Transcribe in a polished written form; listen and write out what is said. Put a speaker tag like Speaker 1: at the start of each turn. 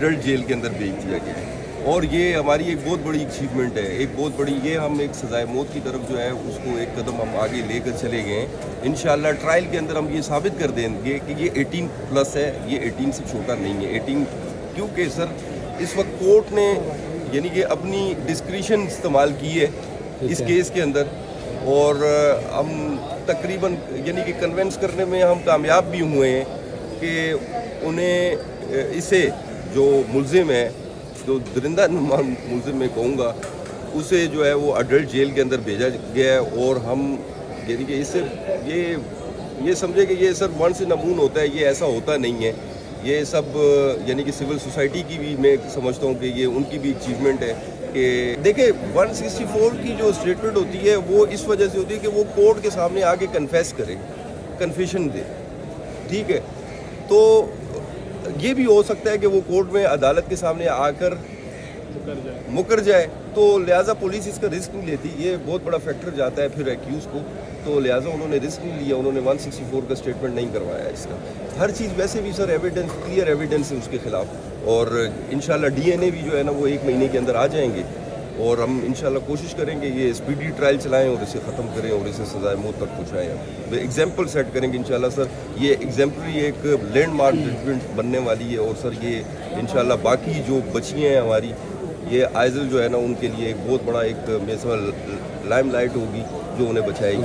Speaker 1: Adult jail के अंदर भेज दिया गया है और ये हमारी एक बहुत बड़ी अचीवमेंट है, एक बहुत बड़ी, ये हम एक सजाए मौत की तरफ जो है उसको एक कदम हम आगे लेकर चले गए हैं। इंशाल्लाह ट्रायल के अंदर हम ये साबित कर देंगे कि ये 18 प्लस है, ये 18 से छोटा नहीं है। 18 क्योंकि सर इस वक्त कोर्ट ने यानी कि अपनी डिस्क्रिशन इस्तेमाल की है इस केस के अंदर और हम तकरीबन यानी कि कन्विंस करने में हम कामयाब भी हुए हैं कि उन्हें इसे जो मुल्ज़िम है, जो दरिंदा मुल्ज़िम मैं कहूँगा, उसे जो है वो अडल्ट जेल के अंदर भेजा गया है और हम यानी कि इससे ये समझे कि ये सर वन से नमून होता है, ये ऐसा होता नहीं है। ये सब यानी कि सिविल सोसाइटी की भी मैं समझता हूँ कि ये उनकी भी अचीवमेंट है कि देखिए 164 की जो स्टेटमेंट होती है वो इस वजह से होती है कि वो कोर्ट के सामने आके कन्फेस करे, कन्फेशन दे, ठीक है। तो ये भी हो सकता है कि वो कोर्ट में अदालत के सामने आकर मुकर जाए, तो लिहाजा पुलिस इसका रिस्क नहीं लेती, ये बहुत बड़ा फैक्टर जाता है फिर एक्यूज़ को, तो लिहाजा उन्होंने रिस्क नहीं लिया, उन्होंने 164 का स्टेटमेंट नहीं करवाया इसका। हर चीज़ वैसे भी सर एविडेंस, क्लियर एविडेंस है उसके खिलाफ और इंशाल्लाह डीएनए भी जो है ना वो 1 महीने के अंदर आ जाएंगे और हम इंशाल्लाह कोशिश करेंगे ये स्पीडी ट्रायल चलाएं और इसे ख़त्म करें और इसे सजाए मौत तक पहुँचाएँ। हम एग्जाम्पल सेट करेंगे इंशाल्लाह सर, ये एग्जाम्पलरी एक लैंडमार्क जजमेंट बनने वाली है और सर ये इंशाल्लाह बाकी जो बची हैं हमारी, ये आइज़ल जो है ना उनके लिए एक बहुत बड़ा एक लाइम लाइट होगी जो उन्हें बचाएगी।